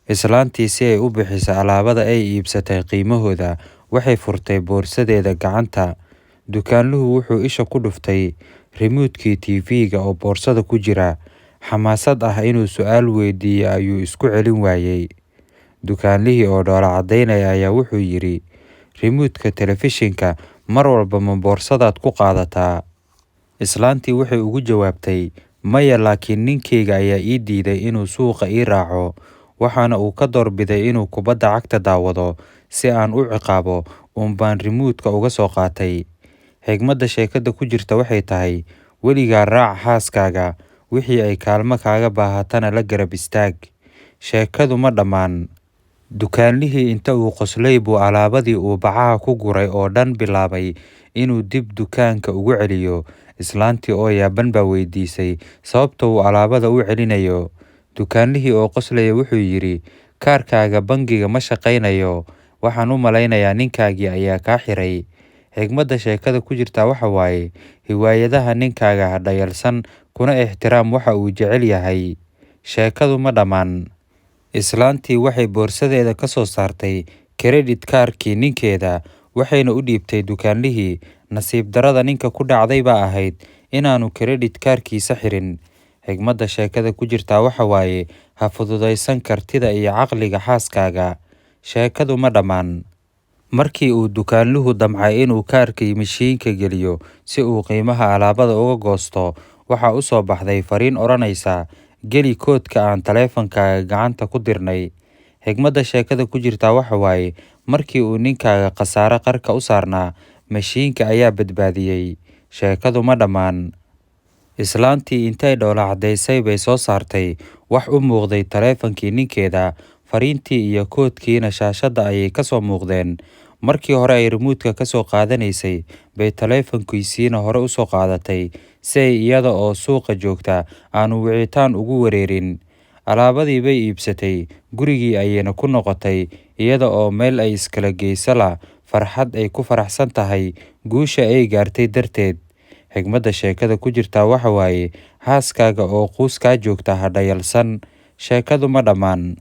Islaantii si ay u bixiso alaabada ay iibsatay qiimahooda, waxay furtay boorsadeeda gacanta. Dukaanluhu wuxuu isha ku dhuftay remote-kii TV-ga oo boorsada ku jira. Xamaasad ah inuu su'aal weydiiyo ayuu isku celin waayay. Dukaanlihii oo dhoola caddaynaya ayaa wuxuu yidhi, remote-ka telefishinka mar walba ma boorsadaad ku qaadataa? Islaantii waxay ugu jawaabtay, maya, laakiin ninkeyga ayaa ii diiday inuu suuqa ii raaco. Waxaana uu ka doorbiday inuu kubadda cagta daawado. Si aan u ciqaabo, baan remote-ka uga soo qaatay. Xigmadda sheekada ku jirta waxay tahay, weligaa raac xaaskaaga, wixii ay kaalmo kaaga baahatana la garab istaag. Sheekadu ma dhammaan. Dukaanlihii inta uu qoslay buu alaabadii uu bacaha ku guray oo dhan bilaabay inuu dib dukaanka ugu celiyo. Islaantii oo yaaban baa weydiisay sababta uu alaabada u celinayo. Dukaanlihii oo qoslaya wuxuu yidhi, kaarkaaga bangiga ma shaqaynayo. Waxaan u malaynayaa ninkaagii ayaa kaa xiray. Xigmadda sheekada ku jirta waxa waaye, hiwaayadaha ninkaaga ha dhayalsan, kuna ixtiraam waxa uu jecel yahay. Sheekadu ma dhammaan. Islaantii waxay boorsadeeda ka soo saartay credit kaarkii ninkeeda, waxayna u dhiibtay dukaanlihii. Nasiib darrada ninka ku dhacday baa ahayd inaanu credit kaarkiisa xirin. Xigmadda sheekada ku jirta waxa waaye, ha fududaysan kartida iyo caqliga xaaskaaga. Sheekadu ma dhammaan. Markii uu dukaanluhu damcay inuu kaarkii mashiinka geliyo si uu qiimaha alaabada uga goosto, waxaa u soo baxday fariin odhanaysa, geli koodka aan taleefankaaga gacanta ku dirnay. Xigmadda sheekada ku jirta waxa waaye, markii uu ninkaaga khasaare qarka u saarnaa, mashiinka ayaa badbaadiyey. Sheekadu ma dhammaan. Islaantii intay dhoola caddaysay bay soo saartay wax u muuqday taleefankii ninkeeda. Fariintii iyo koodkiina shaashadda ayay ka soo muuqdeen. Markii hore ay remote-ka ka soo qaadanaysay, bay taleefankiisiina hore u soo qaadatay si ay iyada oo suuqa joogta aanu wicitaan ugu wareerin. Alaabadii bay iibsatay, gurigii ayayna ku noqotay iyada oo meel ay iskala geyso la farxad ay ku faraxsan tahay guusha ay gaartay darteed. Xigmadda sheekada ku jirta waxa waaye, xaaskaaga oo quus kaa joogta ha dhayalsan. Sheekadu ma dhammaan.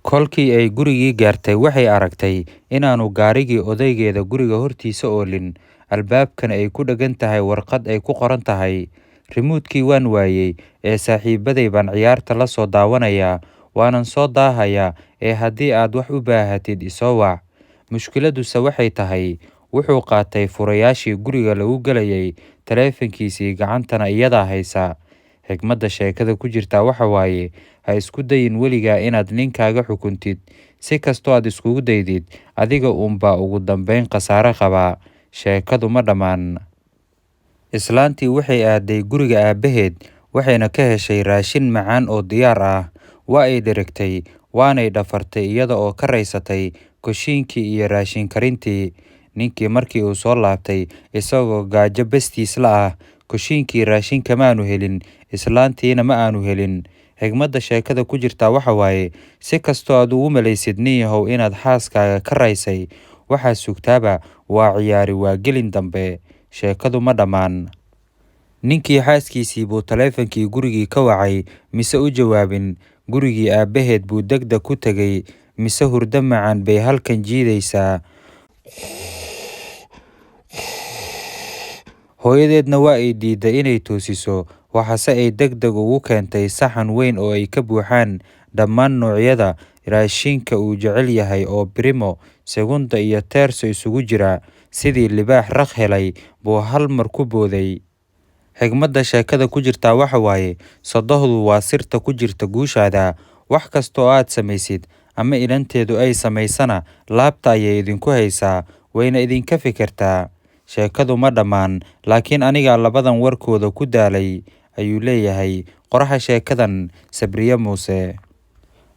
Kolkii ay gurigii gaartay, waxay aragtay inaanu gaarigii odaygeeda guriga hortiisa oolin, albaabkana ay ku dhagan tahay warqad ay ku qoran tahay, remote-kii waan waayey ee saaxiibaday baan ciyaarta la soo daawanayaa, waanan soo daahayaa ee haddii aad wax u baahatid isoo wac. Mushkiladuse waxay tahay, wuxuu qaatay furayaashii guriga lagu gelayay, taleefankiisii gacantana iyadaa haysa. Xigmadda sheekada ku jirta waxa waaye, ha isku dayin weligaa inaad ninkaaga xukuntid. Si kastoo aad iskugu daydid, adiga uunbaa ugu dambeyn khasaare qabaa. Sheekadu ma dhammaan. Islaantii waxay aaday guriga aabbaheed, waxayna ka heshay raashin macaan oo diyaar ah. Waa ay dheragtay, waanay dhafartay iyada oo ka raysatay kushiinkii iyo raashin karintii. Ninkii markii uu soo laabtay isagoo gaajo bastiis la ah, kushiinkii raashinka ma aanu helin, islaantiina ma aanu helin. Xigmadda sheekada ku jirta waxa waaye, si kastoo aad ugu malaysid nin yahow inaad xaaskaaga ka raysay, waxaa sugtaaba waa ciyaari waa gelin dambe. Sheekadu ma dhammaan. Ninkii xaaskiisii buu taleefankii gurigii ka wacay, mise u jawaabin. Gurigii aabbaheed buu degdeg ku tegay, mise hurdo macaan bay halkan jiidaysaa. Hooyadeedna waa ay diiday inay toosiso, waxaase ay degdeg ugu keentay saxan weyn oo ay ka buuxaan dhammaan noocyada raashinka uu jecel yahay oo Primo, Segunda iyo Terzo isugu jira. Sidii libaax raq helay buu hal mar ku booday. Xigmadda sheekada ku jirta waxa waaye, sodohdu waa sirta ku jirta guushaada. Wax kastoo aad samaysid ama inanteedu ay samaysana, laabta ayay idinku haysaa, wayna idinka fikirtaa. Sheekadu ma dhammaan, laakiin aniga labadan warkooda ku daalay, ayuu leeyahay qoraxa sheekadan Sabriye Muuse.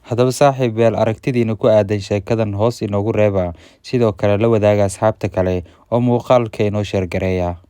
Haddaba saaxiibayaal, aragtidiina ku aadan sheekadan hoos inoogu reeba, sidoo kale la wadaaga asxaabta kale oo muuqaalka inoo sheer gareeya.